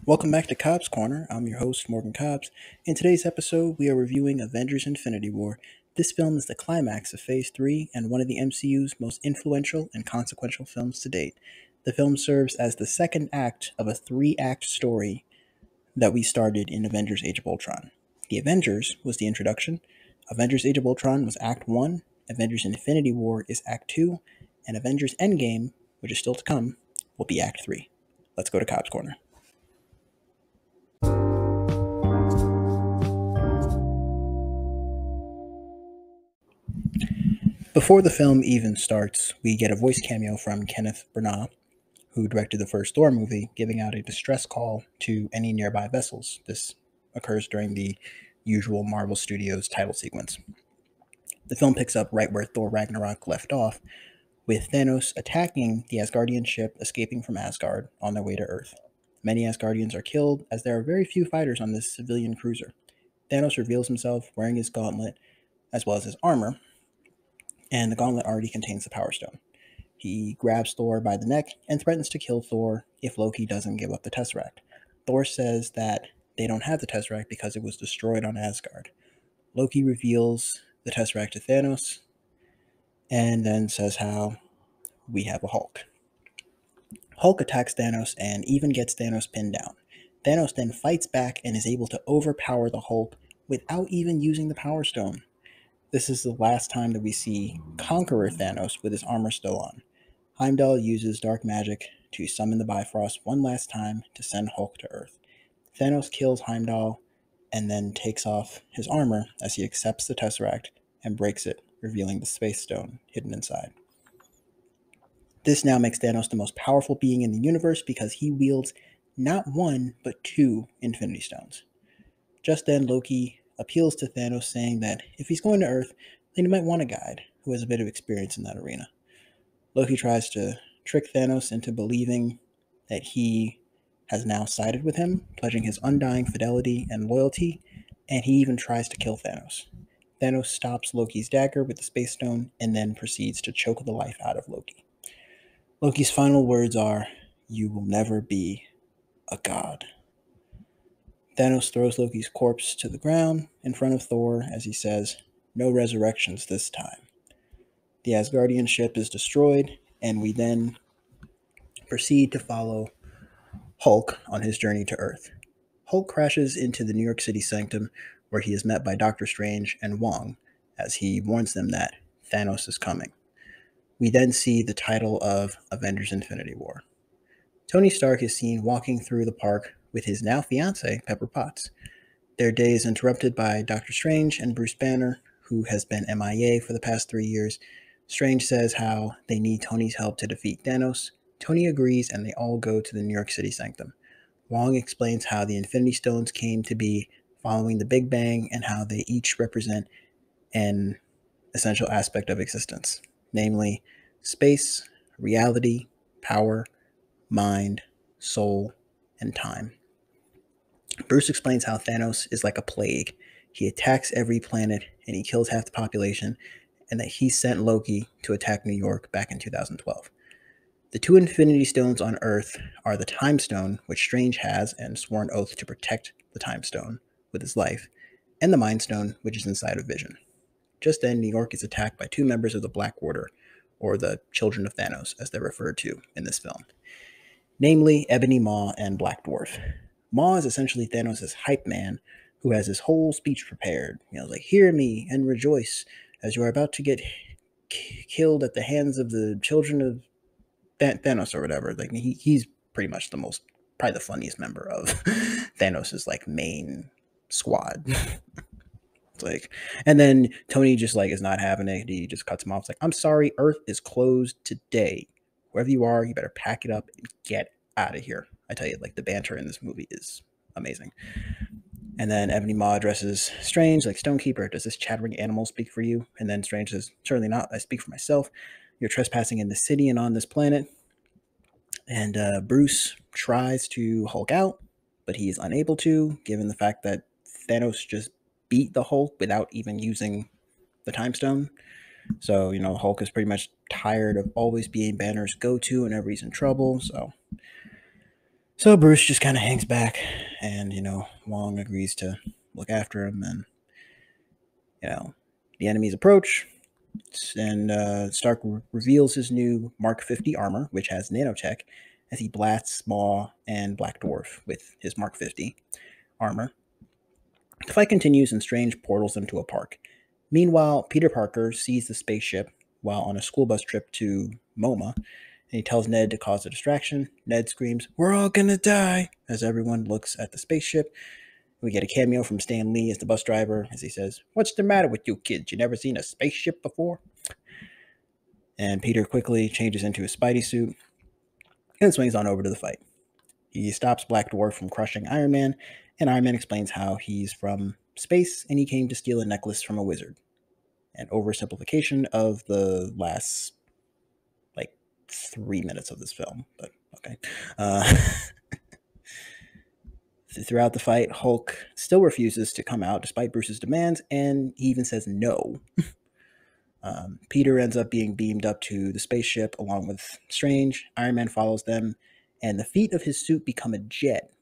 Welcome back to Cobbs Corner. I'm your host, Morgan Cobbs. In today's episode, we are reviewing Avengers Infinity War. This film is the climax of Phase 3 and one of the MCU's most influential and consequential films to date. The film serves as the second act of a three-act story that we started in Avengers Age of Ultron. The Avengers was the introduction, Avengers Age of Ultron was Act 1, Avengers Infinity War is Act 2, and Avengers Endgame, which is still to come, will be Act 3. Let's go to Cobbs Corner. Before the film even starts, we get a voice cameo from Kenneth Branagh, who directed the first Thor movie, giving out a distress call to any nearby vessels. This occurs during the usual Marvel Studios title sequence. The film picks up right where Thor Ragnarok left off, with Thanos attacking the Asgardian ship escaping from Asgard on their way to Earth. Many Asgardians are killed, as there are very few fighters on this civilian cruiser. Thanos reveals himself wearing his gauntlet, as well as his armor, and the gauntlet already contains the Power Stone. He grabs Thor by the neck and threatens to kill Thor if Loki doesn't give up the Tesseract. Thor says that they don't have the Tesseract because it was destroyed on Asgard. Loki reveals the Tesseract to Thanos and then says how we have a Hulk. Hulk attacks Thanos and even gets Thanos pinned down. Thanos then fights back and is able to overpower the Hulk without even using the Power Stone. This is the last time that we see Conqueror Thanos with his armor still on. Heimdall uses dark magic to summon the Bifrost one last time to send Hulk to Earth. Thanos kills Heimdall and then takes off his armor as he accepts the Tesseract and breaks it, revealing the Space Stone hidden inside. This now makes Thanos the most powerful being in the universe because he wields not one, but two Infinity Stones. Just then, Loki appeals to Thanos, saying that if he's going to Earth, then he might want a guide who has a bit of experience in that arena. Loki tries to trick Thanos into believing that he has now sided with him, pledging his undying fidelity and loyalty, and he even tries to kill Thanos. Thanos stops Loki's dagger with the Space Stone and then proceeds to choke the life out of Loki. Loki's final words are, "You will never be a god." Thanos throws Loki's corpse to the ground in front of Thor as he says, "No resurrections this time." The Asgardian ship is destroyed, and we then proceed to follow Hulk on his journey to Earth. Hulk crashes into the New York City sanctum, where he is met by Doctor Strange and Wong, as he warns them that Thanos is coming. We then see the title of Avengers Infinity War. Tony Stark is seen walking through the park with his now fiancée, Pepper Potts. Their day is interrupted by Doctor Strange and Bruce Banner, who has been MIA for the past 3 years. Strange says how they need Tony's help to defeat Thanos. Tony agrees and they all go to the New York City sanctum. Wong explains how the Infinity Stones came to be following the Big Bang and how they each represent an essential aspect of existence, namely space, reality, power, mind, soul, and time. Bruce explains how Thanos is like a plague. He attacks every planet and he kills half the population, and that he sent Loki to attack New York back in 2012. The two Infinity Stones on Earth are the Time Stone, which Strange has and swore an oath to protect the Time Stone with his life, and the Mind Stone, which is inside of Vision. Just then, New York is attacked by two members of the Black Order, or the Children of Thanos, as they're referred to in this film, namely Ebony Maw and Black Dwarf. Maw is essentially Thanos' hype man, who has his whole speech prepared. Like, "Hear me and rejoice, as you are about to get killed at the hands of the children of Thanos," or whatever. Like, he's pretty much probably the funniest member of Thanos' main squad. And then Tony just is not having it. He just cuts him off. It's like, "I'm sorry, Earth is closed today. Wherever you are, you better pack it up and get out of here." I tell you, the banter in this movie is amazing. And then Ebony Maw addresses Strange, "Stonekeeper, does this chattering animal speak for you?" And then Strange says, "Certainly not. I speak for myself. You're trespassing in this city and on this planet." And Bruce tries to Hulk out, but he is unable to, given the fact that Thanos just beat the Hulk without even using the Time Stone. So, Hulk is pretty much tired of always being Banner's go-to whenever he's in trouble. So So Bruce just kind of hangs back, and Wong agrees to look after him, and the enemies approach, and Stark reveals his new Mark 50 armor, which has nanotech, as he blasts Maw and Black Dwarf with his Mark 50 armor. The fight continues, and Strange portals them to a park. Meanwhile, Peter Parker sees the spaceship while on a school bus trip to MoMA, and he tells Ned to cause a distraction. Ned screams, "We're all gonna die," as everyone looks at the spaceship. We get a cameo from Stan Lee as the bus driver, as he says, "What's the matter with you kids? You never seen a spaceship before?" And Peter quickly changes into his Spidey suit and swings on over to the fight. He stops Black Dwarf from crushing Iron Man, and Iron Man explains how he's from space and he came to steal a necklace from a wizard. An oversimplification of the last, 3 minutes of this film, but okay. Throughout the fight, Hulk still refuses to come out despite Bruce's demands, and he even says no. Peter ends up being beamed up to the spaceship along with Strange. Iron Man follows them, and the feet of his suit become a jet.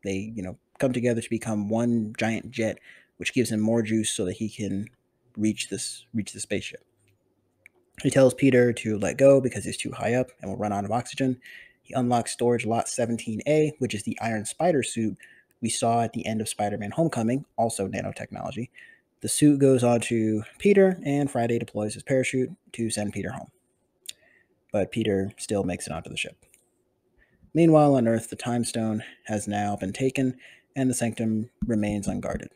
They, come together to become one giant jet, which gives him more juice so that he can reach the spaceship. He tells Peter to let go because he's too high up and will run out of oxygen. He unlocks storage lot 17A, which is the Iron Spider suit we saw at the end of Spider-Man Homecoming, also nanotechnology. The suit goes on to Peter, and Friday deploys his parachute to send Peter home. But Peter still makes it onto the ship. Meanwhile, on Earth, the Time Stone has now been taken, and the Sanctum remains unguarded.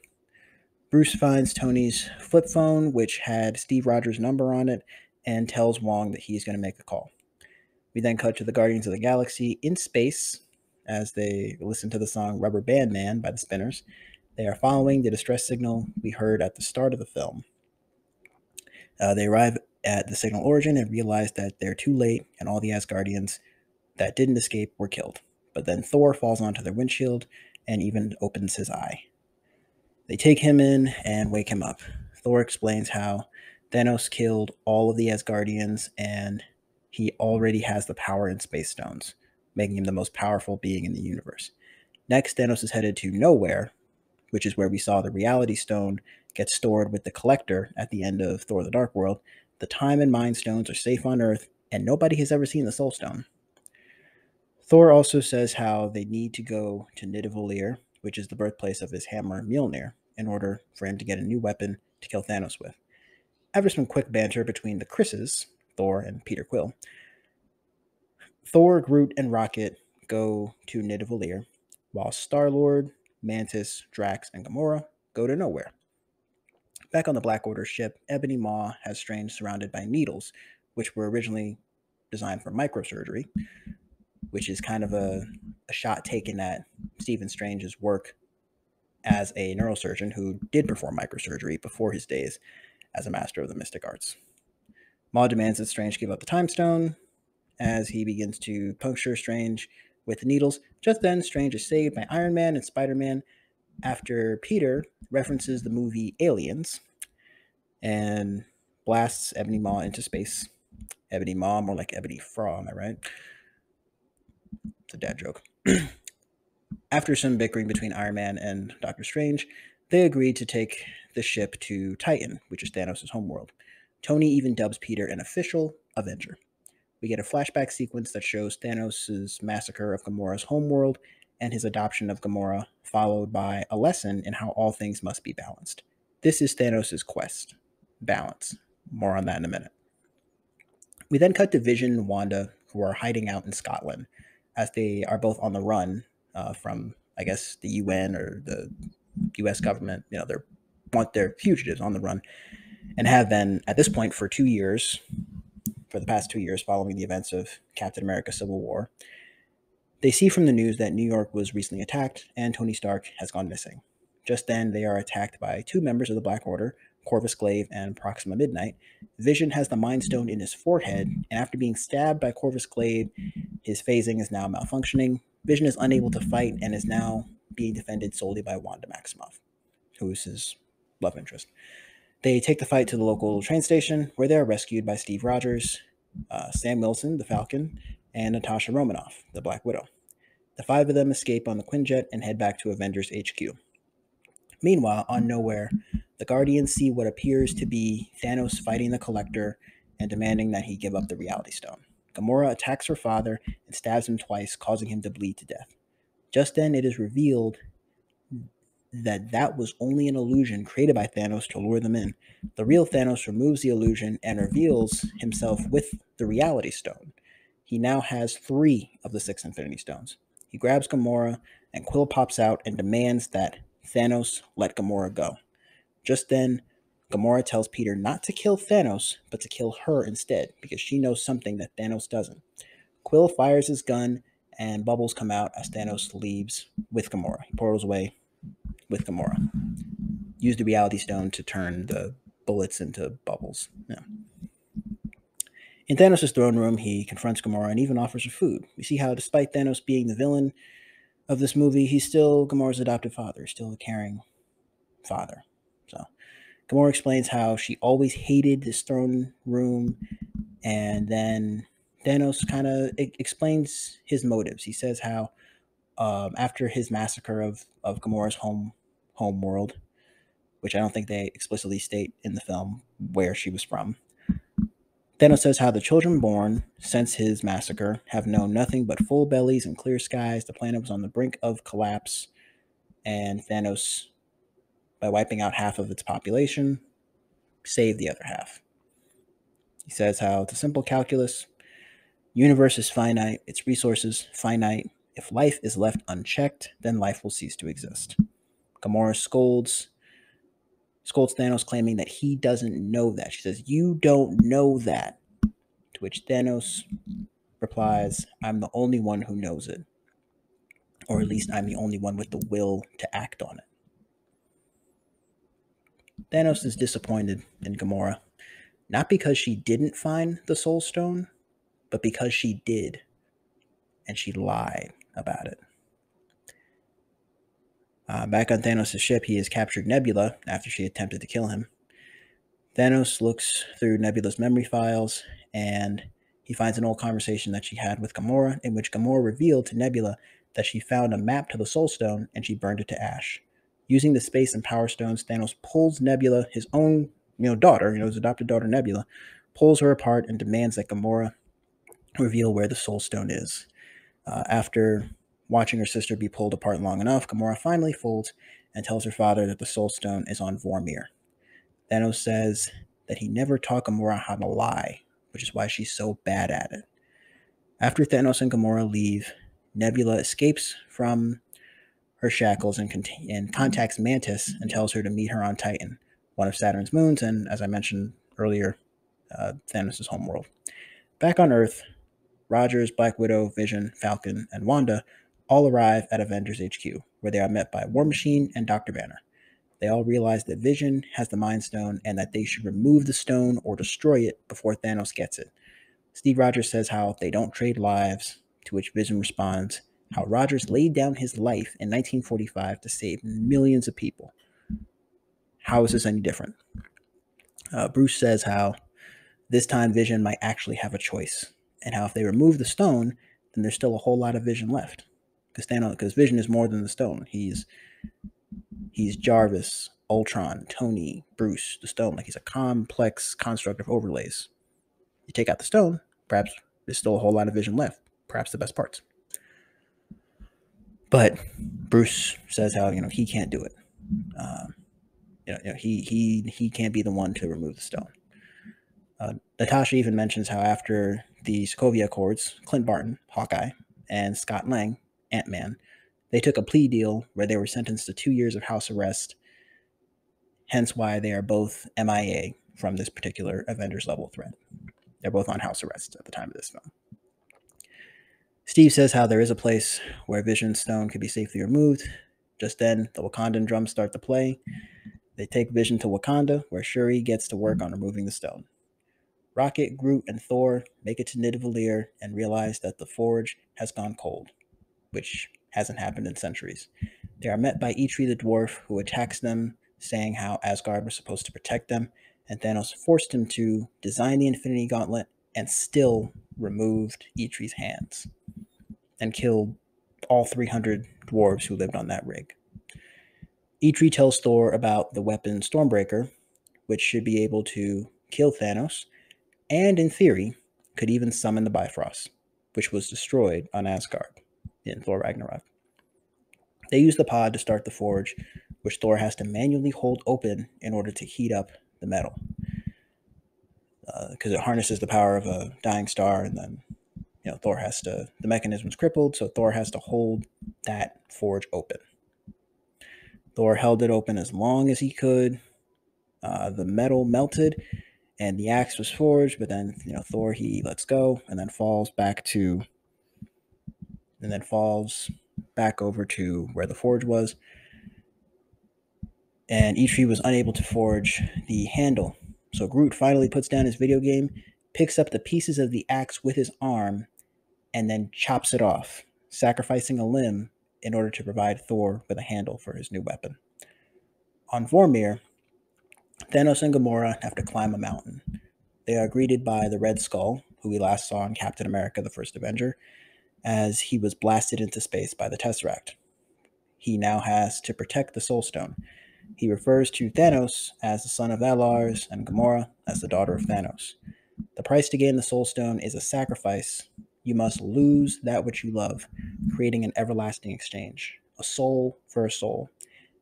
Bruce finds Tony's flip phone, which had Steve Rogers' number on it, and tells Wong that he's going to make a call. We then cut to the Guardians of the Galaxy in space as they listen to the song Rubber Band Man by the Spinners. They are following the distress signal we heard at the start of the film. They arrive at the signal origin and realize that they're too late, and all the Asgardians that didn't escape were killed. But then Thor falls onto their windshield and even opens his eye. They take him in and wake him up. Thor explains how Thanos killed all of the Asgardians, and he already has the power in Space Stones, making him the most powerful being in the universe. Next, Thanos is headed to Nowhere, which is where we saw the Reality Stone get stored with the Collector at the end of Thor the Dark World. The Time and Mind Stones are safe on Earth, and nobody has ever seen the Soul Stone. Thor also says how they need to go to Nidavellir, which is the birthplace of his hammer Mjolnir, in order for him to get a new weapon to kill Thanos with. After some quick banter between the Chris's, Thor and Peter Quill, Thor, Groot, and Rocket go to Nidavellir, while Star-Lord, Mantis, Drax, and Gamora go to Nowhere. Back on the Black Order ship, Ebony Maw has Strange surrounded by needles, which were originally designed for microsurgery, which is kind of a shot taken at Stephen Strange's work as a neurosurgeon who did perform microsurgery before his days as a master of the mystic arts. Maw demands that Strange give up the Time Stone as he begins to puncture Strange with the needles. Just then, Strange is saved by Iron Man and Spider-Man after Peter references the movie Aliens and blasts Ebony Maw into space. Ebony Maw, more like Ebony Fraw, am I right? It's a dad joke. After some bickering between Iron Man and Doctor Strange, they agree to take the ship to Titan, which is Thanos' homeworld. Tony even dubs Peter an official Avenger. We get a flashback sequence that shows Thanos' massacre of Gamora's homeworld and his adoption of Gamora, followed by a lesson in how all things must be balanced. This is Thanos' quest. Balance. More on that in a minute. We then cut to Vision and Wanda, who are hiding out in Scotland, as they are both on the run from, I guess, the UN or the US government. They're fugitives on the run, and have been at this point for the past 2 years following the events of Captain America Civil War. They see from the news that New York was recently attacked and Tony Stark has gone missing. Just then, they are attacked by two members of the Black Order, Corvus Glaive and Proxima Midnight. Vision has the Mind Stone in his forehead, and after being stabbed by Corvus Glaive, his phasing is now malfunctioning. Vision is unable to fight and is now being defended solely by Wanda Maximoff, who is his love interest. They take the fight to the local train station, where they are rescued by Steve Rogers, Sam Wilson, the Falcon, and Natasha Romanoff, the Black Widow. The 5 of them escape on the Quinjet and head back to Avengers HQ. Meanwhile, on Nowhere, the Guardians see what appears to be Thanos fighting the Collector and demanding that he give up the Reality Stone. Gamora attacks her father and stabs him twice, causing him to bleed to death. Just then, it is revealed that was only an illusion created by Thanos to lure them in. The real Thanos removes the illusion and reveals himself with the Reality Stone. He now has 3 of the 6 Infinity Stones. He grabs Gamora, and Quill pops out and demands that Thanos let Gamora go. Just then, Gamora tells Peter not to kill Thanos, but to kill her instead, because she knows something that Thanos doesn't. Quill fires his gun, and bubbles come out as Thanos leaves with Gamora. He portals away with Gamora. Use the Reality Stone to turn the bullets into bubbles. Yeah. In Thanos' throne room, he confronts Gamora and even offers her food. We see how, despite Thanos being the villain of this movie, he's still Gamora's adopted father, still a caring father. So Gamora explains how she always hated this throne room, and then Thanos kind of explains his motives. He says how after his massacre of Gamora's home world, which I don't think they explicitly state in the film where she was from, Thanos says how the children born since his massacre have known nothing but full bellies and clear skies. The planet was on the brink of collapse, and Thanos, by wiping out half of its population, saved the other half. He says how it's a simple calculus. Universe is finite, its resources finite. If life is left unchecked, then life will cease to exist. Gamora scolds Thanos, claiming that he doesn't know that. She says, "You don't know that." To which Thanos replies, "I'm the only one who knows it. Or at least I'm the only one with the will to act on it." Thanos is disappointed in Gamora, not because she didn't find the Soul Stone, but because she did, and she lied about it. Back on Thanos' ship, he has captured Nebula after she attempted to kill him. Thanos looks through Nebula's memory files, and he finds an old conversation that she had with Gamora, in which Gamora revealed to Nebula that she found a map to the Soul Stone and she burned it to ash. Using the space and power stones, Thanos pulls Nebula, his own daughter, his adopted daughter Nebula, pulls her apart and demands that Gamora reveal where the Soul Stone is. After watching her sister be pulled apart long enough, Gamora finally folds and tells her father that the Soul Stone is on Vormir. Thanos says that he never taught Gamora how to lie, which is why she's so bad at it. After Thanos and Gamora leave, Nebula escapes from her shackles and contacts Mantis and tells her to meet her on Titan, one of Saturn's moons, and as I mentioned earlier, Thanos' homeworld. Back on Earth, Rogers, Black Widow, Vision, Falcon, and Wanda all arrive at Avengers HQ, where they are met by War Machine and Dr. Banner. They all realize that Vision has the Mind Stone and that they should remove the stone or destroy it before Thanos gets it. Steve Rogers says how they don't trade lives, to which Vision responds how Rogers laid down his life in 1945 to save millions of people. How is this any different? Bruce says how this time Vision might actually have a choice, and how if they remove the stone, then there's still a whole lot of Vision left. Because Vision is more than the stone. He's Jarvis, Ultron, Tony, Bruce, the stone. Like, he's a complex construct of overlays. You take out the stone, perhaps there's still a whole lot of Vision left. Perhaps the best parts. But Bruce says how he can't do it. He can't be the one to remove the stone. Natasha even mentions how after the Sokovia Accords, Clint Barton, Hawkeye, and Scott Lang, Ant-Man, they took a plea deal where they were sentenced to 2 years of house arrest, hence why they are both MIA from this particular Avengers level threat. They're both on house arrest at the time of this film. Steve says how there is a place where Vision's stone could be safely removed. Just then, the Wakandan drums start to play. They take Vision to Wakanda, where Shuri gets to work on removing the stone. Rocket, Groot, and Thor make it to Nidavellir and realize that the forge has gone cold, which hasn't happened in centuries. They are met by Eitri the dwarf, who attacks them, saying how Asgard was supposed to protect them, and Thanos forced him to design the Infinity Gauntlet and still removed Eitri's hands and killed all 300 dwarves who lived on that rig. Eitri tells Thor about the weapon Stormbreaker, which should be able to kill Thanos, and in theory, could even summon the Bifrost, which was destroyed on Asgard in Thor Ragnarok. They use the pod to start the forge, which Thor has to manually hold open in order to heat up the metal. Because it harnesses the power of a dying star, and then Thor has to, the mechanism's crippled, so Thor has to hold that forge open. Thor held it open as long as he could. The metal melted, and the axe was forged, but then Thor, he lets go and then falls back over to where the forge was. And Eitri was unable to forge the handle. So Groot finally puts down his video game, picks up the pieces of the axe with his arm, and then chops it off, sacrificing a limb in order to provide Thor with a handle for his new weapon. On Vormir, Thanos and Gamora have to climb a mountain. They are greeted by the Red Skull, who we last saw in Captain America: The First Avenger, as he was blasted into space by the Tesseract. He now has to protect the Soul Stone. He refers to Thanos as the son of Alars and Gamora as the daughter of Thanos. The price to gain the Soul Stone is a sacrifice. You must lose that which you love, creating an everlasting exchange. A soul for a soul.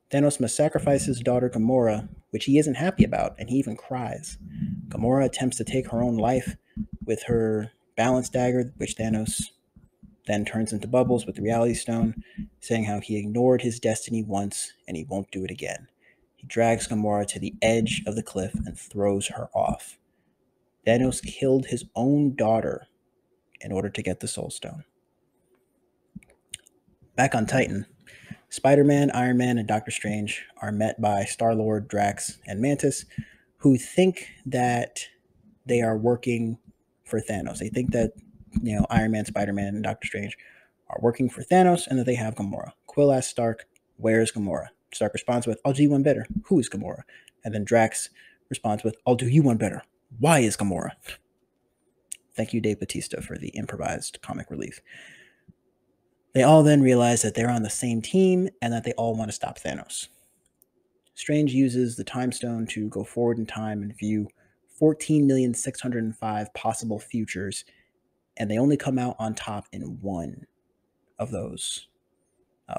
Thanos must sacrifice his daughter Gamora, which he isn't happy about, and he even cries. Gamora attempts to take her own life with her balance dagger, which Thanos then turns into bubbles with the Reality Stone, saying how he ignored his destiny once and he won't do it again. He drags Gamora to the edge of the cliff and throws her off. Thanos killed his own daughter in order to get the Soul Stone. Back on Titan, Spider-Man, Iron Man, and Doctor Strange are met by Star-Lord, Drax, and Mantis, who think that they are working for Thanos. They think that Iron Man, Spider-Man, and Doctor Strange are working for Thanos and that they have Gamora. Quill asks Stark, "Where is Gamora?" Stark responds with, "I'll do you one better. Who is Gamora?" And then Drax responds with, "I'll do you one better. Why is Gamora?" Thank you, Dave Bautista, for the improvised comic relief. They all then realize that they're on the same team and that they all want to stop Thanos. Strange uses the Time Stone to go forward in time and view 14,605 possible futures, and they only come out on top in one of those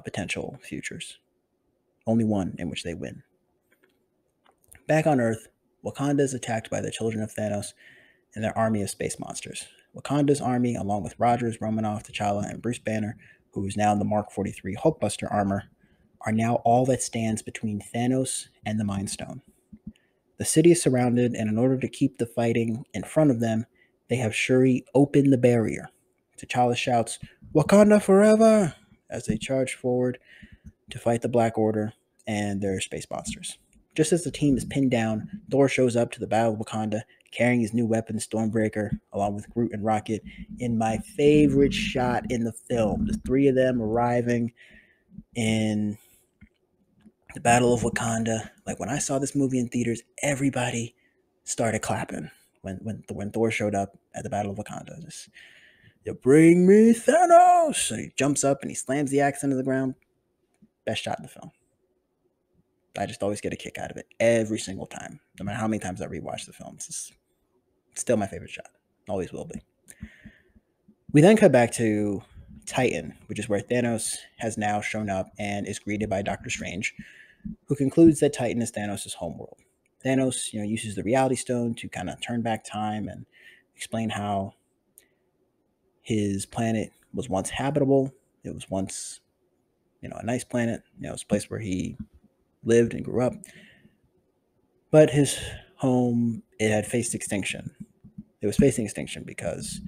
potential futures. Only one in which they win. Back on Earth, Wakanda is attacked by the children of Thanos and their army of space monsters. Wakanda's army, along with Rogers, Romanoff, T'Challa, and Bruce Banner, who is now in the Mark 43 Hulkbuster armor, are now all that stands between Thanos and the Mind Stone. The city is surrounded, and in order to keep the fighting in front of them, they have Shuri open the barrier. T'Challa shouts, "Wakanda forever!" as they charge forward to fight the Black Order and their space monsters. Just as the team is pinned down, Thor shows up to the Battle of Wakanda, carrying his new weapon, Stormbreaker, along with Groot and Rocket, in my favorite shot in the film. The three of them arriving in the Battle of Wakanda. Like, when I saw this movie in theaters, everybody started clapping when Thor showed up at the Battle of Wakanda. Just, "You bring me Thanos!" So he jumps up and he slams the axe into the ground. Best shot in the film. I just always get a kick out of it every single time. No matter how many times I rewatch the film, it's still my favorite shot. Always will be. We then cut back to Titan, which is where Thanos has now shown up and is greeted by Doctor Strange, who concludes that Titan is Thanos' homeworld. Thanos, uses the Reality Stone to kind of turn back time and explain how his planet was once habitable. It was once, a nice planet. It was a place where he lived and grew up. But his home, it had faced extinction. It was facing extinction because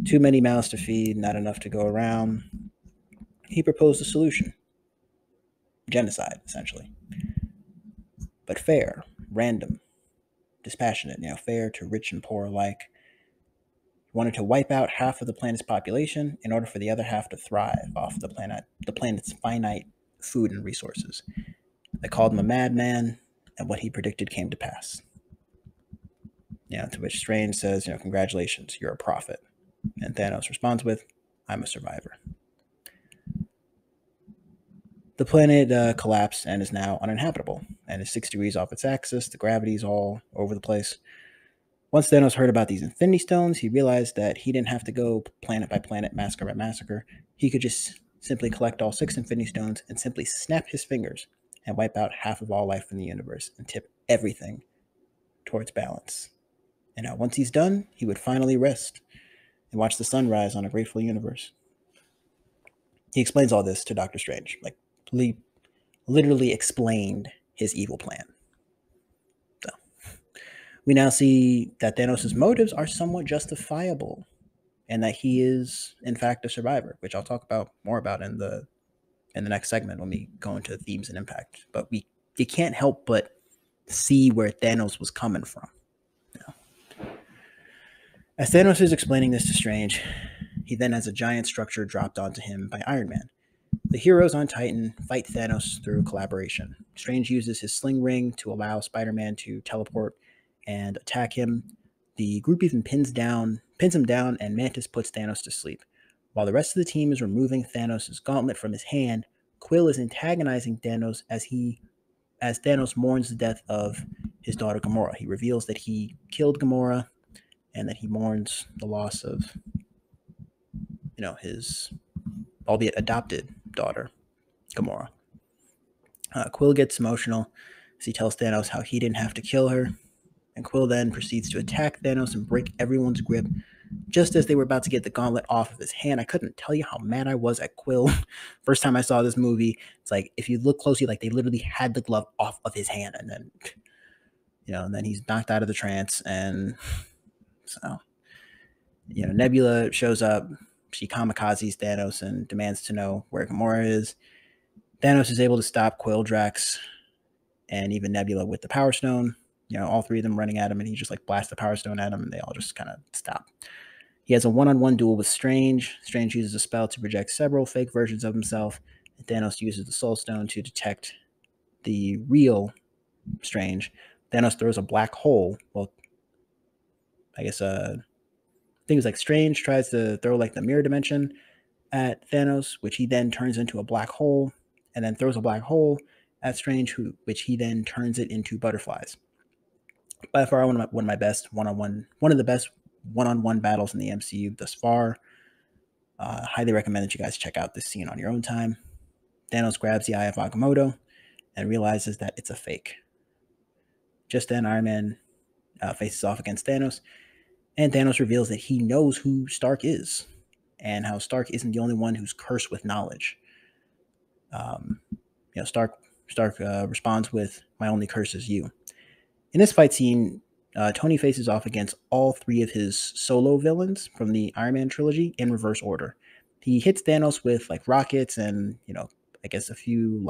too many mouths to feed, not enough to go around. He proposed a solution. Genocide, essentially. But fair, random, dispassionate, fair to rich and poor alike. He wanted to wipe out half of the planet's population in order for the other half to thrive off the planet's finite food and resources. They called him a madman, and what he predicted came to pass. To which Strange says, "Congratulations, you're a prophet." And Thanos responds with, "I'm a survivor." The planet collapsed and is now uninhabitable, and is 6 degrees off its axis. The gravity's all over the place. Once Thanos heard about these Infinity Stones, he realized that he didn't have to go planet by planet, massacre by massacre. He could just simply collect all 6 Infinity Stones and simply snap his fingers and wipe out half of all life in the universe and tip everything towards balance. And now, once he's done, he would finally rest and watch the sun rise on a grateful universe. He explains all this to Doctor Strange, like he literally explained his evil plan. So we now see that Thanos' motives are somewhat justifiable, and that he is, in fact, a survivor, which I'll talk about more about in the next segment when we go into themes and impact. But you can't help but see where Thanos was coming from. You know? As Thanos is explaining this to Strange, he then has a giant structure dropped onto him by Iron Man. The heroes on Titan fight Thanos through collaboration. Strange uses his sling ring to allow Spider-Man to teleport and attack him. The group even pins him down, and Mantis puts Thanos to sleep. While the rest of the team is removing Thanos' gauntlet from his hand, Quill is antagonizing Thanos as Thanos mourns the death of his daughter Gamora. He reveals that he killed Gamora and that he mourns the loss of, his albeit adopted daughter, Gamora. Quill gets emotional as he tells Thanos how he didn't have to kill her, and Quill then proceeds to attack Thanos and break everyone's grip just as they were about to get the gauntlet off of his hand. I couldn't tell you how mad I was at Quill. First time I saw this movie, it's like, if you look closely, like they literally had the glove off of his hand, and then, and then he's knocked out of the trance, and so, Nebula shows up. She kamikazes Thanos and demands to know where Gamora is. Thanos is able to stop Quill, Drax, and even Nebula with the Power Stone. All three of them running at him, and he just blasts the Power Stone at him, and they all just kind of stop. He has a one-on-one duel with Strange. Strange uses a spell to project several fake versions of himself, and Thanos uses the Soul Stone to detect the real Strange. Thanos throws a black hole. Well, I guess things like Strange tries to throw the mirror dimension at Thanos, which he then turns into a black hole, and then throws a black hole at Strange, which he then turns it into butterflies. By far, one of the best one-on-one battles in the MCU thus far. Highly recommend that you guys check out this scene on your own time. Thanos grabs the Eye of Agamotto and realizes that it's a fake. Just then, Iron Man faces off against Thanos, and Thanos reveals that he knows who Stark is, and how Stark isn't the only one who's cursed with knowledge. Stark responds with, "My only curse is you." In this fight scene, Tony faces off against all 3 of his solo villains from the Iron Man trilogy in reverse order. He hits Thanos with rockets and, I guess a few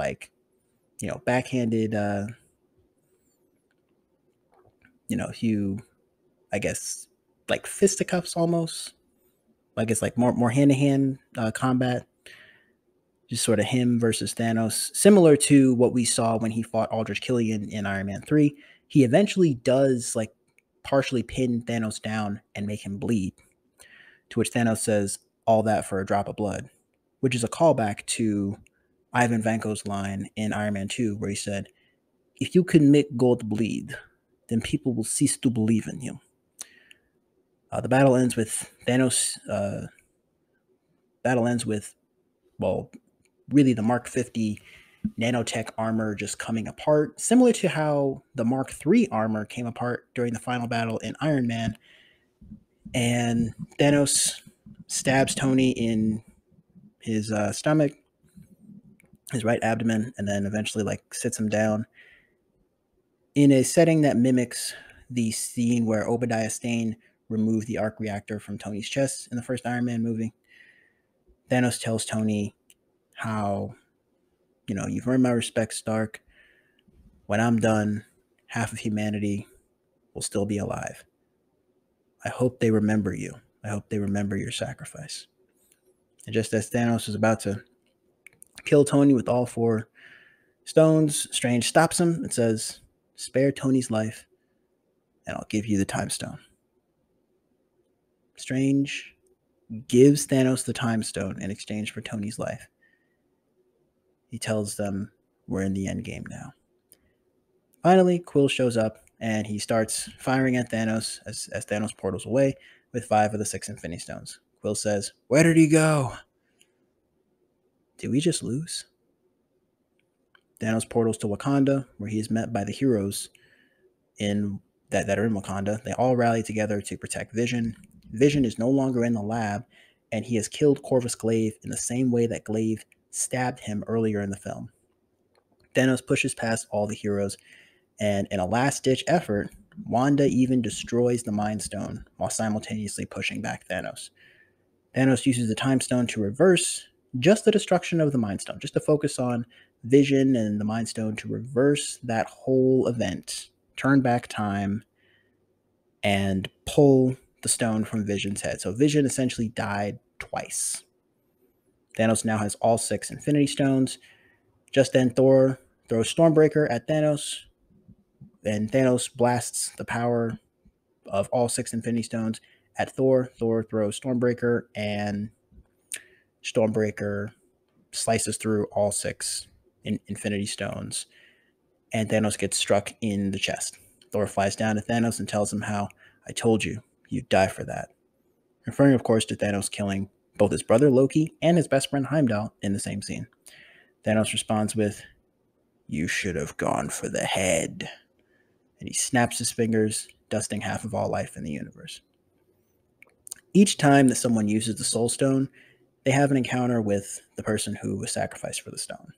backhanded, fisticuffs almost. I guess more hand-to-hand combat. Just sort of him versus Thanos, similar to what we saw when he fought Aldrich Killian in Iron Man 3. He eventually does partially pin Thanos down and make him bleed, to which Thanos says, "All that for a drop of blood," which is a callback to Ivan Vanko's line in Iron Man 2, where he said, "If you can make gold bleed, then people will cease to believe in you." The battle ends with Thanos. Really the Mark 50 nanotech armor just coming apart, similar to how the Mark III armor came apart during the final battle in Iron Man. And Thanos stabs Tony in his stomach, his right abdomen, and then eventually sits him down in a setting that mimics the scene where Obadiah Stane removed the arc reactor from Tony's chest in the first Iron Man movie. Thanos tells Tony how, "You've earned my respect, Stark. When I'm done, half of humanity will still be alive. I hope they remember you. I hope they remember your sacrifice." And just as Thanos is about to kill Tony with all 4 stones, Strange stops him and says, "Spare Tony's life, and I'll give you the Time Stone." Strange gives Thanos the Time Stone in exchange for Tony's life. He tells them we're in the end game now. Finally, Quill shows up and he starts firing at Thanos as Thanos portals away with 5 of the 6 Infinity Stones. Quill says, "Where did he go?" Did we just lose? Thanos portals to Wakanda, where he is met by the heroes that are in Wakanda. They all rally together to protect Vision. Vision is no longer in the lab, and he has killed Corvus Glaive in the same way that Glaive stabbed him earlier in the film. Thanos pushes past all the heroes, and in a last-ditch effort, Wanda even destroys the Mind Stone while simultaneously pushing back Thanos. Thanos uses the Time Stone to reverse just the destruction of the Mind Stone, just to focus on Vision and the Mind Stone to reverse that whole event, turn back time, and pull the stone from Vision's head. So Vision essentially died twice. Thanos now has all 6 Infinity Stones. Just then, Thor throws Stormbreaker at Thanos, and Thanos blasts the power of all 6 Infinity Stones at Thor. Thor throws Stormbreaker, and Stormbreaker slices through all 6 Infinity Stones, and Thanos gets struck in the chest. Thor flies down to Thanos and tells him how, "I told you, you'd die for that." Referring, of course, to Thanos killing both his brother Loki and his best friend Heimdall in the same scene. Thanos responds with, "You should have gone for the head." And he snaps his fingers, dusting half of all life in the universe. Each time that someone uses the Soul Stone, they have an encounter with the person who was sacrificed for the stone.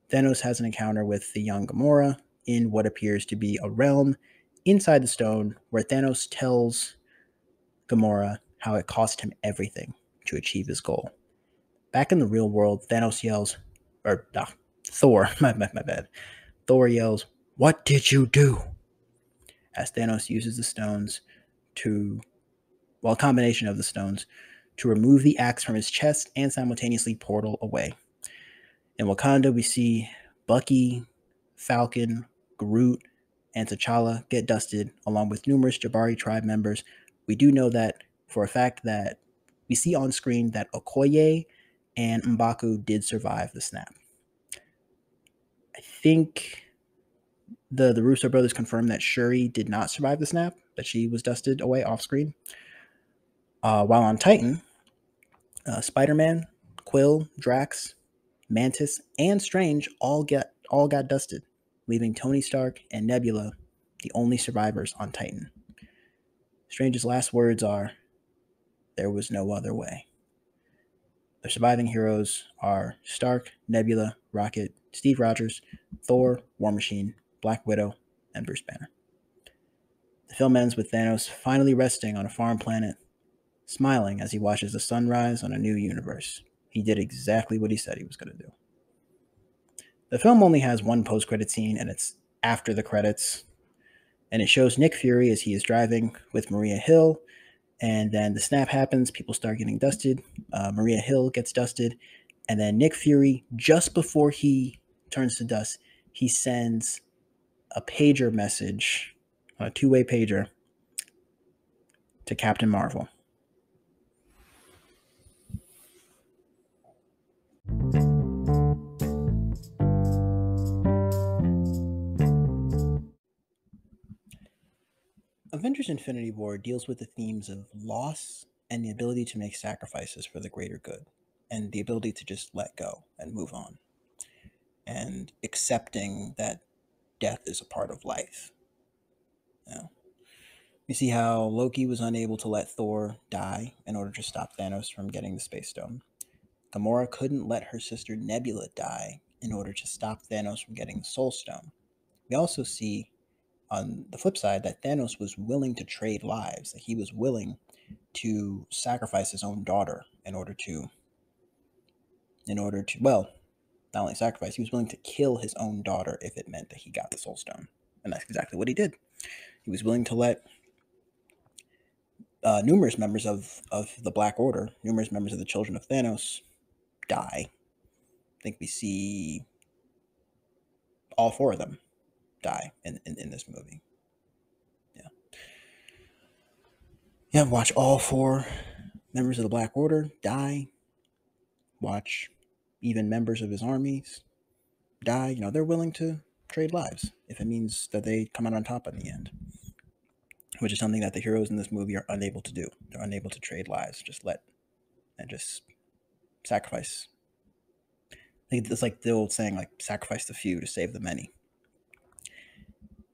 Thanos has an encounter with the young Gamora in what appears to be a realm inside the stone, where Thanos tells Gamora how it cost him everything to achieve his goal. Back in the real world, Thanos yells, Thor, my bad. Thor yells, "What did you do?" As Thanos uses the stones a combination of the stones, to remove the axe from his chest and simultaneously portal away. In Wakanda, we see Bucky, Falcon, Groot, and T'Challa get dusted, along with numerous Jabari tribe members. We do know that for a fact that we see on screen that Okoye and M'Baku did survive the snap. I think the Russo brothers confirmed that Shuri did not survive the snap, that she was dusted away off screen. While on Titan, Spider-Man, Quill, Drax, Mantis, and Strange all got dusted, leaving Tony Stark and Nebula the only survivors on Titan. Strange's last words are, "There was no other way." The surviving heroes are Stark, Nebula, Rocket, Steve Rogers, Thor, War Machine, Black Widow, and Bruce Banner. The film ends with Thanos finally resting on a foreign planet, smiling as he watches the sun rise on a new universe. He did exactly what he said he was going to do. The film only has one post-credit scene, and it's after the credits, and it shows Nick Fury as he is driving with Maria Hill, and then the snap happens, people start getting dusted, Maria Hill gets dusted, and then Nick Fury, just before he turns to dust, he sends a pager message, a 2-way pager, to Captain Marvel. Avengers Infinity War deals with the themes of loss and the ability to make sacrifices for the greater good, and the ability to just let go and move on, and accepting that death is a part of life. You see how Loki was unable to let Thor die in order to stop Thanos from getting the Space Stone. Gamora couldn't let her sister Nebula die in order to stop Thanos from getting the Soul Stone. We also see on the flip side that Thanos was willing to trade lives, that he was willing to sacrifice his own daughter in order to not only sacrifice, he was willing to kill his own daughter if it meant that he got the Soul Stone. And that's exactly what he did. He was willing to let numerous members of the Black Order, numerous members of the Children of Thanos, die. I think we see all 4 of them die in this movie. Yeah, watch all 4 members of the Black Order die. Watch even members of his armies die, they're willing to trade lives if it means that they come out on top in the end, which is something that the heroes in this movie are unable to do. They're unable to trade lives, just sacrifice. I think it's like the old saying, like, sacrifice the few to save the many.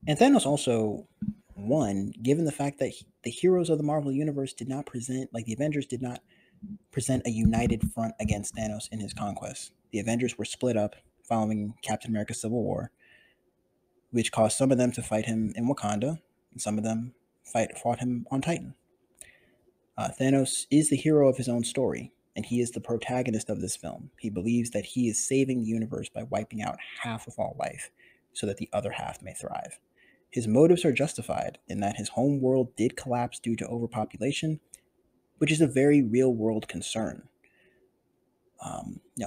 And Thanos also won, given the fact that the heroes of the Marvel Universe did not present, like the Avengers did not present a united front against Thanos in his conquest. The Avengers were split up following Captain America's Civil War, which caused some of them to fight him in Wakanda, and some of them fought him on Titan. Thanos is the hero of his own story, and he is the protagonist of this film. He believes that he is saving the universe by wiping out half of all life so that the other half may thrive. His motives are justified in that his home world did collapse due to overpopulation, which is a very real-world concern.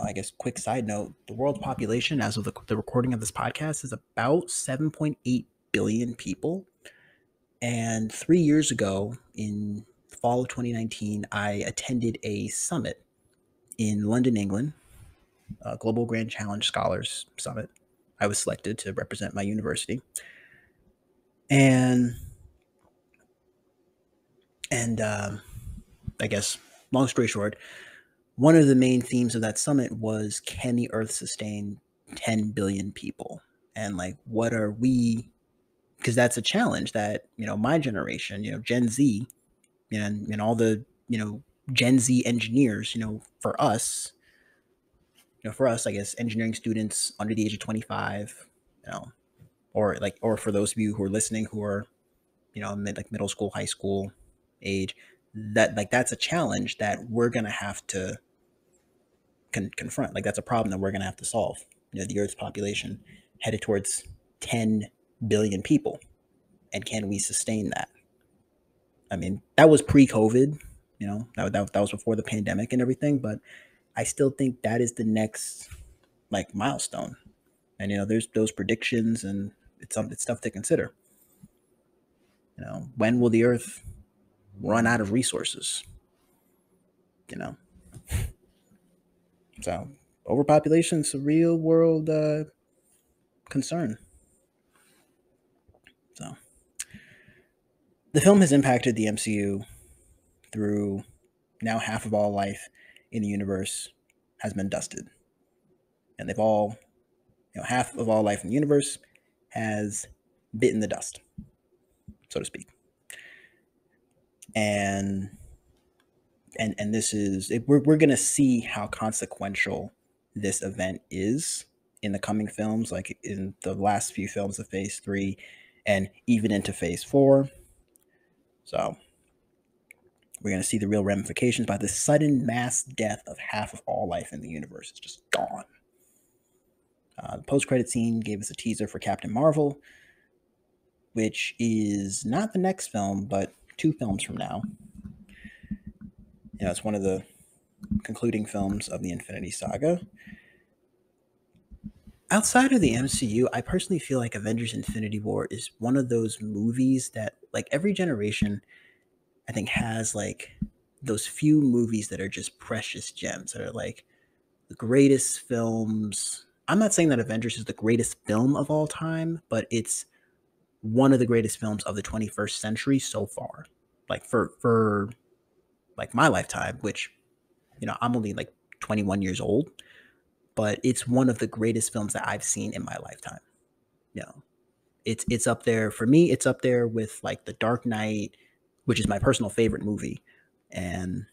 I guess quick side note, the world population as of the recording of this podcast is about 7.8 billion people. And 3 years ago, in the fall of 2019, I attended a summit in London, England, a Global Grand Challenge Scholars Summit. I was selected to represent my university. And I guess, long story short, one of the main themes of that summit was, can the Earth sustain 10 billion people? And like, what are we? Because that's a challenge that, my generation, Gen Z, and all the, Gen Z engineers, for us, I guess, engineering students under the age of 25, or for those of you who are listening who are, middle school, high school age, that's a challenge that we're going to have to confront. Like, that's a problem that we're going to have to solve. The Earth's population headed towards 10 billion people. And can we sustain that? I mean, that was pre-COVID, that was before the pandemic and everything, but I still think that is the next, like, milestone. And, there's those predictions, and it's stuff to consider. When will the Earth run out of resources? So overpopulation is a real world concern. So the film has impacted the MCU through now half of all life in the universe has been dusted. And they've all, half of all life in the universe has bitten the dust, so to speak. And this is, we're going to see how consequential this event is in the coming films, like in the last few films of Phase 3 and even into Phase 4. So we're going to see the real ramifications by the sudden mass death of half of all life in the universe. It's just gone. The post-credit scene gave us a teaser for Captain Marvel, which is not the next film, but 2 films from now. It's one of the concluding films of the Infinity Saga. Outside of the MCU, I personally feel like Avengers Infinity War is one of those movies that, like, every generation, I think, has, like, those few movies that are just precious gems, that are, like, the greatest films. I'm not saying that Avengers is the greatest film of all time, but it's one of the greatest films of the 21st century so far. Like, for like my lifetime, which, I'm only like 21 years old, but it's one of the greatest films that I've seen in my lifetime. It's up there for me. It's up there with, like, The Dark Knight, which is my personal favorite movie. And,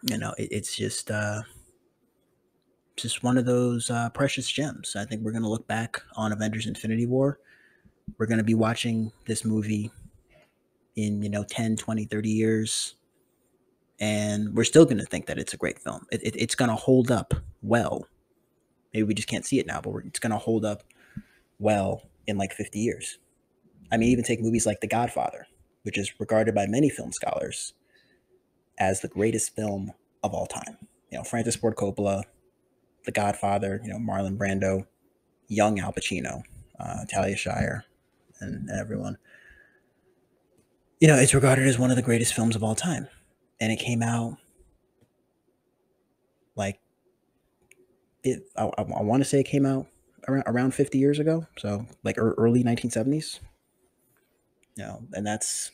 it's just one of those precious gems. I think we're going to look back on Avengers Infinity War. We're going to be watching this movie in, 10, 20, 30 years. And we're still going to think that it's a great film. It's going to hold up well. Maybe we just can't see it now, but it's going to hold up well in like 50 years. I mean, even take movies like The Godfather, which is regarded by many film scholars as the greatest film of all time. Francis Ford Coppola, The Godfather, Marlon Brando, young Al Pacino, Talia Shire, and everyone. It's regarded as one of the greatest films of all time. And it came out, like, I want to say it came out around 50 years ago, so like early 1970s. And that's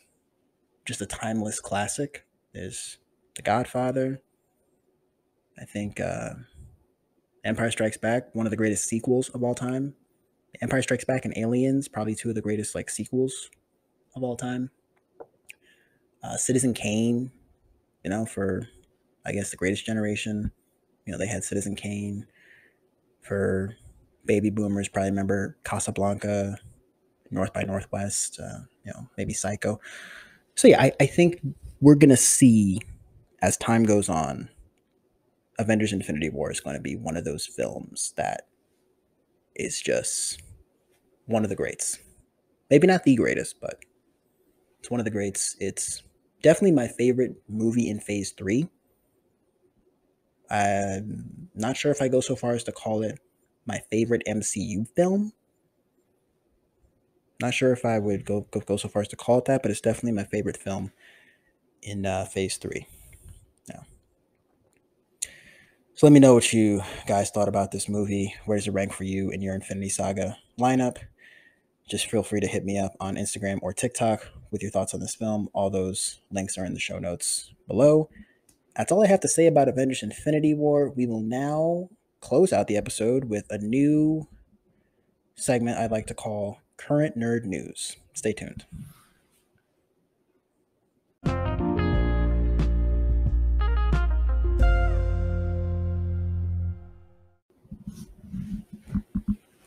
just a timeless classic. There's The Godfather. I think Empire Strikes Back, one of the greatest sequels of all time. Empire Strikes Back and Aliens, probably two of the greatest like sequels of all time. Citizen Kane, for I guess the greatest generation. They had Citizen Kane. For baby boomers, probably remember Casablanca, North by Northwest, maybe Psycho. So yeah, I think we're gonna see as time goes on, Avengers Infinity War is going to be one of those films that is just one of the greats. Maybe not the greatest, but it's one of the greats. It's definitely my favorite movie in Phase 3. I'm not sure if I go so far as to call it my favorite MCU film. Not sure if I would go so far as to call it that, but it's definitely my favorite film in Phase 3. Yeah. So let me know what you guys thought about this movie. Where does it rank for you in your Infinity Saga lineup? Just feel free to hit me up on Instagram or TikTok with your thoughts on this film. All those links are in the show notes below. That's all I have to say about Avengers Infinity War. We will now close out the episode with a new segment I'd like to call Current Nerd News. Stay tuned.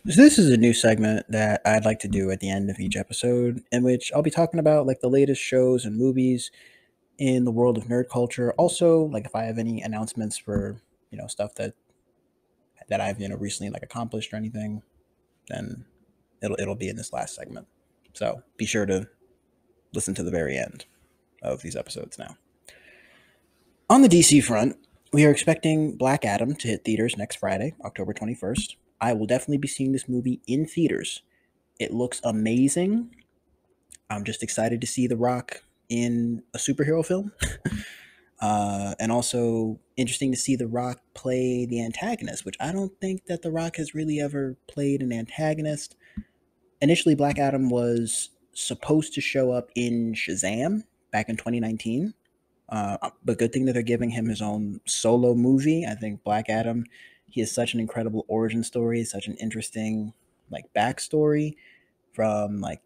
So this is a new segment that I'd like to do at the end of each episode, in which I'll be talking about like the latest shows and movies in the world of nerd culture. Also, like if I have any announcements for stuff that I've recently like accomplished or anything, then it'll be in this last segment. So be sure to listen to the very end of these episodes now. On the DC front, we are expecting Black Adam to hit theaters next Friday, October 21st. I will definitely be seeing this movie in theaters. It looks amazing. I'm just excited to see The Rock in a superhero film. And also interesting to see The Rock play the antagonist, which I don't think that The Rock has really ever played an antagonist. Initially, Black Adam was supposed to show up in Shazam back in 2019. But good thing that they're giving him his own solo movie. I think Black Adam, he has such an incredible origin story, such an interesting like backstory, from like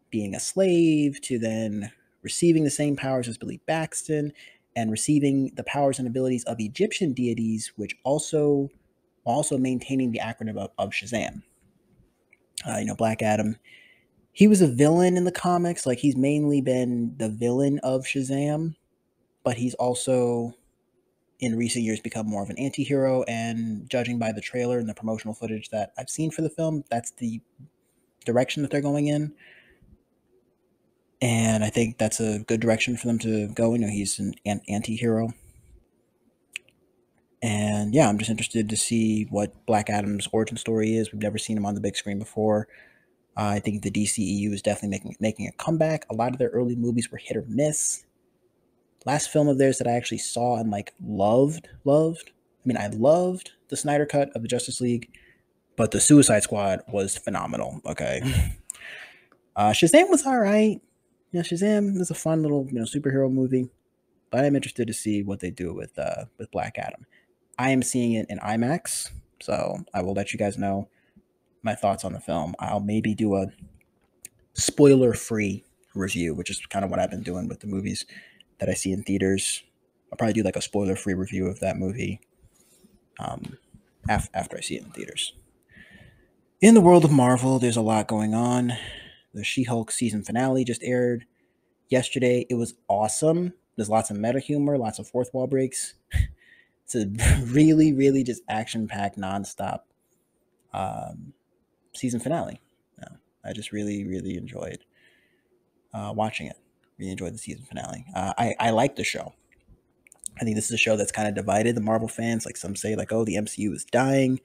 being a slave to then receiving the same powers as Billy Baxton and receiving the powers and abilities of Egyptian deities, which also maintaining the acronym of Shazam. Black Adam, he was a villain in the comics. Like he's mainly been the villain of Shazam, but he's also in recent years become more of an anti-hero, and judging by the trailer and the promotional footage that I've seen for the film, that's the direction that they're going in. And I think that's a good direction for them to go. He's an anti-hero. And yeah, I'm just interested to see what Black Adam's origin story is. We've never seen him on the big screen before. I think the DCEU is definitely making a comeback. A lot of their early movies were hit or miss. Last film of theirs that I actually saw and like loved. I loved the Snyder Cut of the Justice League, but the Suicide Squad was phenomenal. Okay. Shazam was all right. Shazam was a fun little superhero movie, but I'm interested to see what they do with Black Adam. I am seeing it in IMAX, so I will let you guys know my thoughts on the film. I'll maybe do a spoiler-free review, which is kind of what I've been doing with the movies that I see in theaters. I'll probably do like a spoiler-free review of that movie after I see it in theaters. In the world of Marvel, there's a lot going on. The She-Hulk season finale just aired yesterday. It was awesome. There's lots of meta humor, lots of fourth wall breaks. It's a really, really just action-packed, nonstop season finale. I just really, really enjoyed watching it. Really enjoyed the season finale. I like the show. I think this is a show that's kind of divided the Marvel fans. Like some say, like, oh, the MCU is dying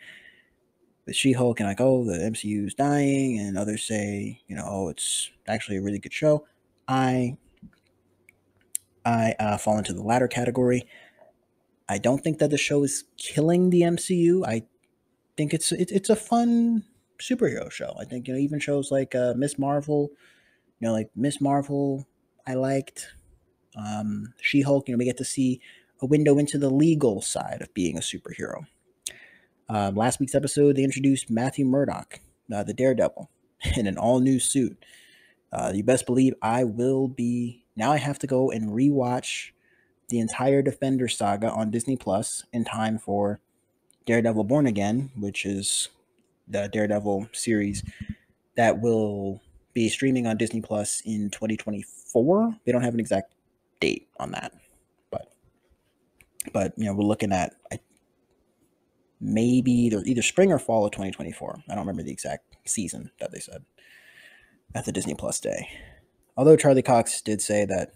with She-Hulk, and like, oh, the MCU is dying, and others say, oh, it's actually a really good show. I fall into the latter category. I don't think that the show is killing the MCU. I think it's a fun superhero show. I think, even shows like Miss Marvel, like Miss Marvel, I liked. She-Hulk, we get to see a window into the legal side of being a superhero. Last week's episode, they introduced Matthew Murdock, the Daredevil, in an all-new suit. You best believe I will be. Now I have to go and rewatch the entire Defender saga on Disney Plus in time for Daredevil Born Again, which is the Daredevil series that will be streaming on Disney Plus in 2024. They don't have an exact date on that, but we're looking at maybe either spring or fall of 2024. I don't remember the exact season that they said at the Disney Plus day. Although Charlie Cox did say that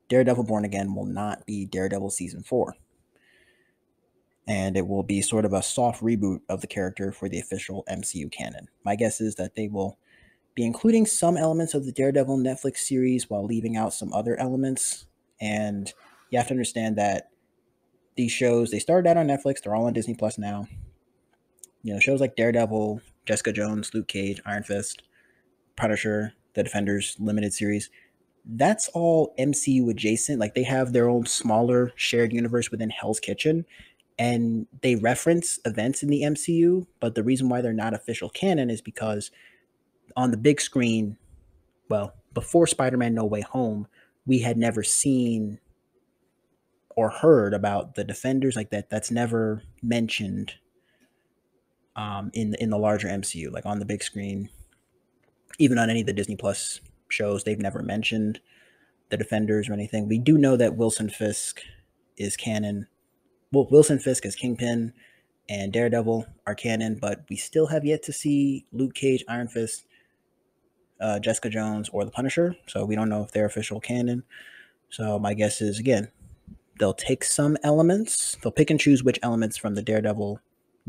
Daredevil Born Again will not be Daredevil Season 4. And it will be sort of a soft reboot of the character for the official MCU canon. My guess is that they will be including some elements of the Daredevil Netflix series while leaving out some other elements. And you have to understand that these shows, they started out on Netflix. They're all on Disney Plus now. Shows like Daredevil, Jessica Jones, Luke Cage, Iron Fist, Punisher, the Defenders limited series. That's all MCU adjacent. Like, they have their own smaller shared universe within Hell's Kitchen, and they reference events in the MCU, but the reason why they're not official canon is because on the big screen, well, before Spider-Man No Way Home, we had never seen or heard about the Defenders like that. That's never mentioned in the larger MCU, like on the big screen. Even on any of the Disney Plus shows, they've never mentioned the Defenders or anything. We do know that Wilson Fisk is canon. Well, Wilson Fisk as Kingpin and Daredevil are canon, but we still have yet to see Luke Cage, Iron Fist, Jessica Jones, or the Punisher. So we don't know if they're official canon. So my guess is, again, they'll take some elements. They'll pick and choose which elements from the Daredevil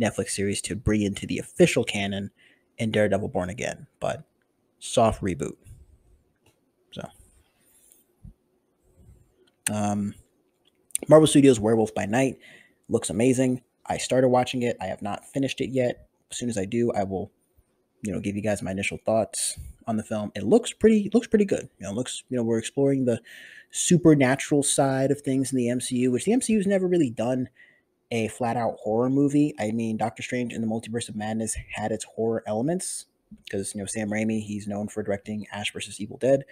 Netflix series to bring into the official canon in Daredevil Born Again. But soft reboot. So, Marvel Studios' Werewolf by Night looks amazing. I started watching it. I have not finished it yet. As soon as I do, I will, give you guys my initial thoughts on the film. It looks pretty good. We're exploring the supernatural side of things in the MCU, which the MCU has never really done a flat out horror movie. I mean, Doctor Strange in the Multiverse of Madness had its horror elements because, Sam Raimi, he's known for directing Ash vs. Evil Dead.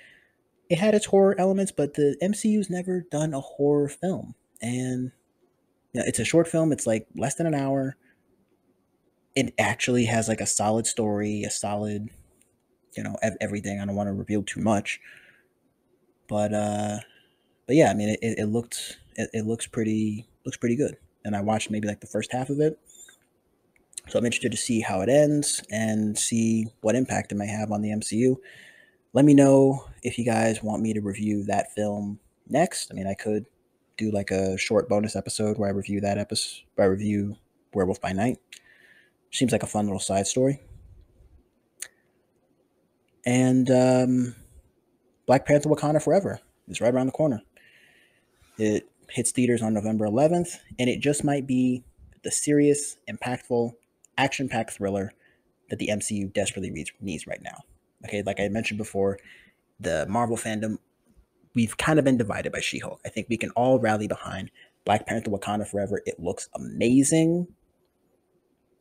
It had its horror elements, but the MCU's never done a horror film. And it's a short film. It's like less than an hour. It actually has like a solid story, a solid, everything. I don't want to reveal too much, but yeah, I mean, it looks pretty good. And I watched maybe like the first half of it, so I'm interested to see how it ends and see what impact it may have on the MCU. Let me know if you guys want me to review that film next. I mean, I could do like a short bonus episode where I review that episode, where I review Werewolf by Night. Seems like a fun little side story. And Black Panther Wakanda Forever is right around the corner. It hits theaters on November 11th, and it just might be the serious, impactful, action-packed thriller that the MCU desperately needs right now. Okay, like I mentioned before, the Marvel fandom, we've kind of been divided by She-Hulk. I think we can all rally behind Black Panther Wakanda Forever. It looks amazing.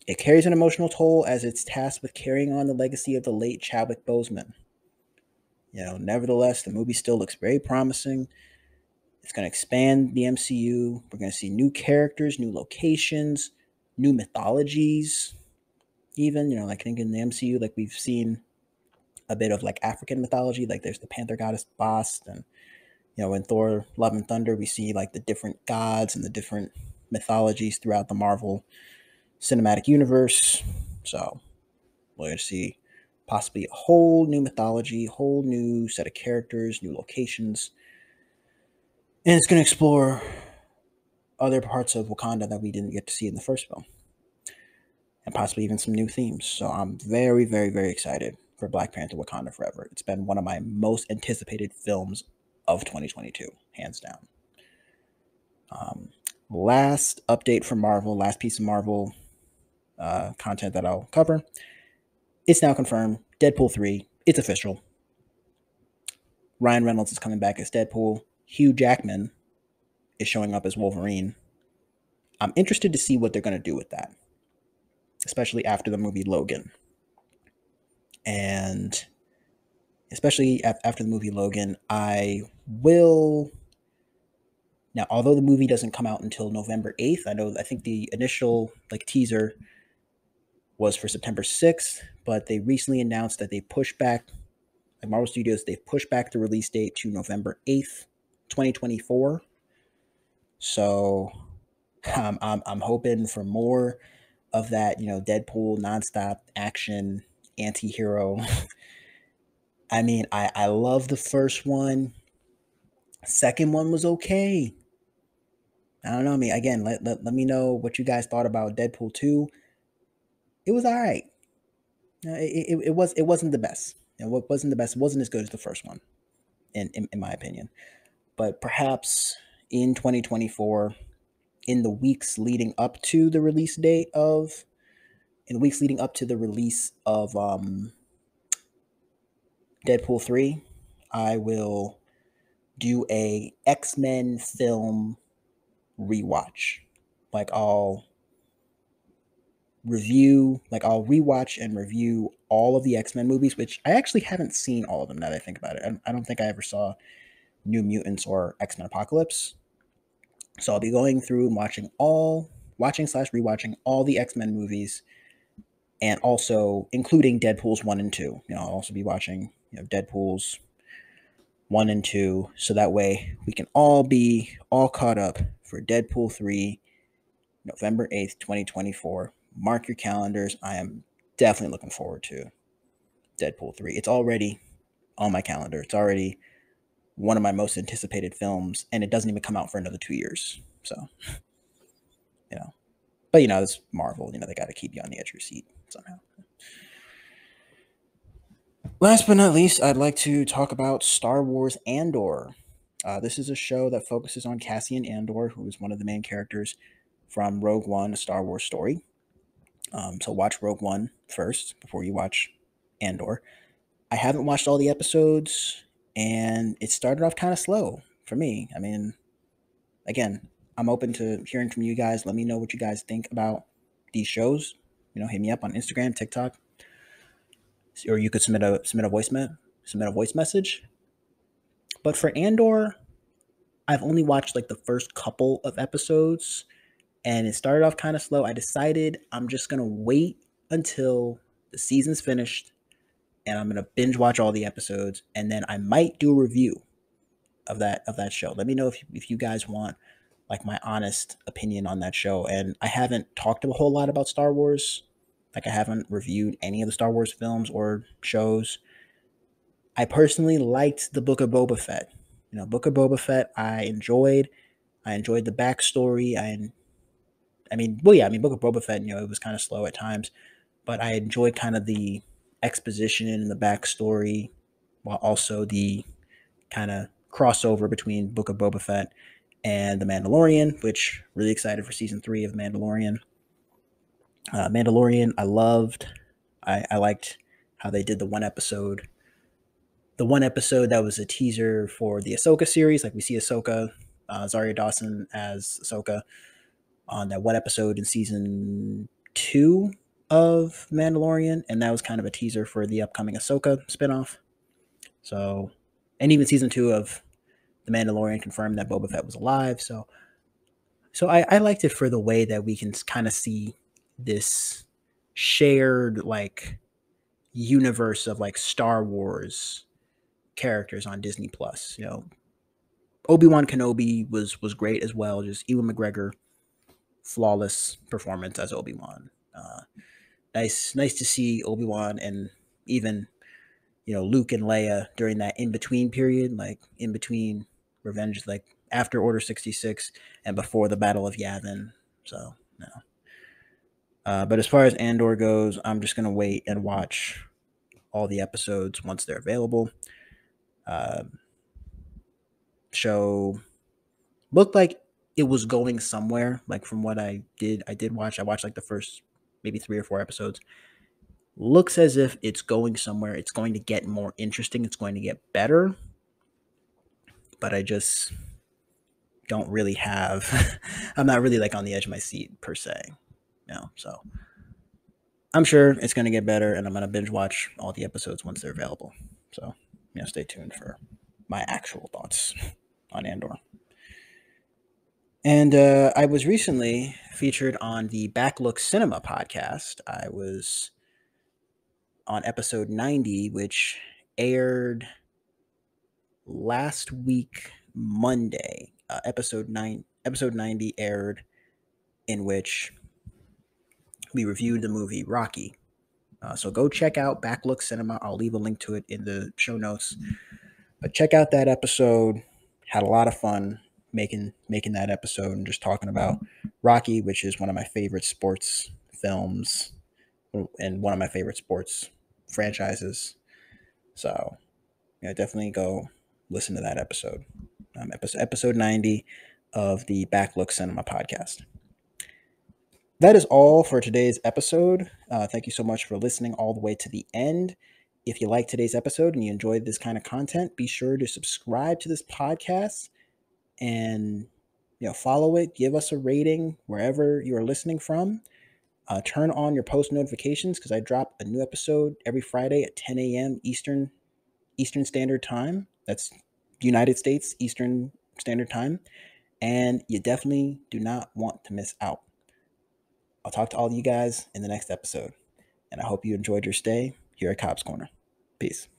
It carries an emotional toll as it's tasked with carrying on the legacy of the late Chadwick Boseman. Nevertheless, the movie still looks very promising. It's going to expand the MCU. We're going to see new characters, new locations, new mythologies. Even, like I think in the MCU, like we've seen a bit of like African mythology. Like there's the Panther goddess Bast, and in Thor: Love and Thunder, we see like the different gods and the different mythologies throughout the Marvel Cinematic Universe. So we're going to see possibly a whole new mythology, whole new set of characters, new locations. And it's going to explore other parts of Wakanda that we didn't get to see in the first film. And possibly even some new themes. So I'm very, very, very excited for Black Panther Wakanda Forever. It's been one of my most anticipated films of 2022, hands down. Last update from Marvel, last piece of Marvel content that I'll cover. It's now confirmed. Deadpool 3, it's official. Ryan Reynolds is coming back as Deadpool. Hugh Jackman is showing up as Wolverine. I'm interested to see what they're going to do with that, especially after the movie Logan. And especially after the movie Logan, I will... Now, although the movie doesn't come out until November 8th, I think the initial teaser was for September 6th, but they recently announced that they pushed back, Marvel Studios, they've pushed back the release date to November 8th, 2024. So I'm hoping for more of that, Deadpool nonstop action anti-hero. I mean, I love the first one. Second one was okay. I don't know. I mean, again, let me know what you guys thought about Deadpool 2. It was all right. It wasn't the best. It wasn't the best. It wasn't as good as the first one, in my opinion. But perhaps in 2024, in the weeks leading up to the release of Deadpool 3, I will do a X-Men film rewatch. I'll rewatch and review all of the X-Men movies, which I actually haven't seen all of them now that I think about it. I don't think I ever saw New Mutants or X-Men Apocalypse. So I'll be going through and watching rewatching all the X-Men movies, and also including Deadpool's 1 and 2. I'll also be watching Deadpool's 1 and 2, so that way we can all be caught up for Deadpool 3, November 8th, 2024. Mark your calendars. I am definitely looking forward to Deadpool 3. It's already on my calendar. It's already one of my most anticipated films, and it doesn't even come out for another 2 years. So, but it's Marvel. They got to keep you on the edge of your seat somehow. Last but not least, I'd like to talk about Star Wars Andor. This is a show that focuses on Cassian Andor, who is one of the main characters from Rogue One, a Star Wars story. So watch Rogue One first before you watch Andor. I haven't watched all the episodes, and it started off kind of slow for me. I mean, again, I'm open to hearing from you guys. Let me know what you guys think about these shows. Hit me up on Instagram, TikTok, or you could submit a voice message. But for Andor, I've only watched the first couple of episodes, and it started off kind of slow. I decided I'm just gonna wait until the season's finished, and I'm gonna binge watch all the episodes, and then I might do a review of that show. Let me know if you guys want my honest opinion on that show. And I haven't talked a whole lot about Star Wars. I haven't reviewed any of the Star Wars films or shows. I personally liked the Book of Boba Fett. Book of Boba Fett I enjoyed. I enjoyed the backstory. Book of Boba Fett, it was kind of slow at times, but I enjoyed kind of the exposition and the backstory, while also the kind of crossover between Book of Boba Fett and The Mandalorian, which really excited for season 3 of Mandalorian. Mandalorian, I loved. I liked how they did the one episode that was a teaser for the Ahsoka series. We see Ahsoka, Zaria Dawson as Ahsoka on that one episode in season 2 of Mandalorian, and that was kind of a teaser for the upcoming Ahsoka spinoff. So, and even season 2 of The Mandalorian confirmed that Boba Fett was alive. So I liked it for the way that we can kind of see this shared universe of Star Wars characters on Disney Plus. Obi-Wan Kenobi was great as well. Just Ewan McGregor, flawless performance as Obi-Wan. Nice to see Obi-Wan and even Luke and Leia during that in-between period, in between Revenge, after Order 66 and before the Battle of Yavin. So, but as far as Andor goes, I'm just going to wait and watch all the episodes once they're available. Show looked like it was going somewhere, from what I did watch. I watched the first maybe 3 or 4 episodes. Looks as if it's going somewhere. It's going to get more interesting. It's going to get better. But I just don't really have, I'm not really like on the edge of my seat per se. So I'm sure it's going to get better, and I'm going to binge watch all the episodes once they're available. So, stay tuned for my actual thoughts on Andor. And I was recently featured on the Backlook Cinema Podcast. I was on episode 90, which aired last week, Monday. Episode 90 aired, in which we reviewed the movie Rocky. So go check out Backlook Cinema. I'll leave a link to it in the show notes. But check out that episode. Had a lot of fun making that episode and just talking about Rocky, which is one of my favorite sports films and one of my favorite sports franchises. So definitely go listen to that episode. Episode 90 of the Backlook Cinema Podcast. That is all for today's episode. Thank you so much for listening all the way to the end. If you like today's episode and you enjoyed this kind of content, be sure to subscribe to this podcast and follow it. Give us a rating wherever you are listening from. Turn on your post notifications because I drop a new episode every Friday at 10 a.m. Eastern Standard Time. That's United States Eastern Standard Time. And you definitely do not want to miss out. I'll talk to all of you guys in the next episode. And I hope you enjoyed your stay here at Cobbs Corner. Peace.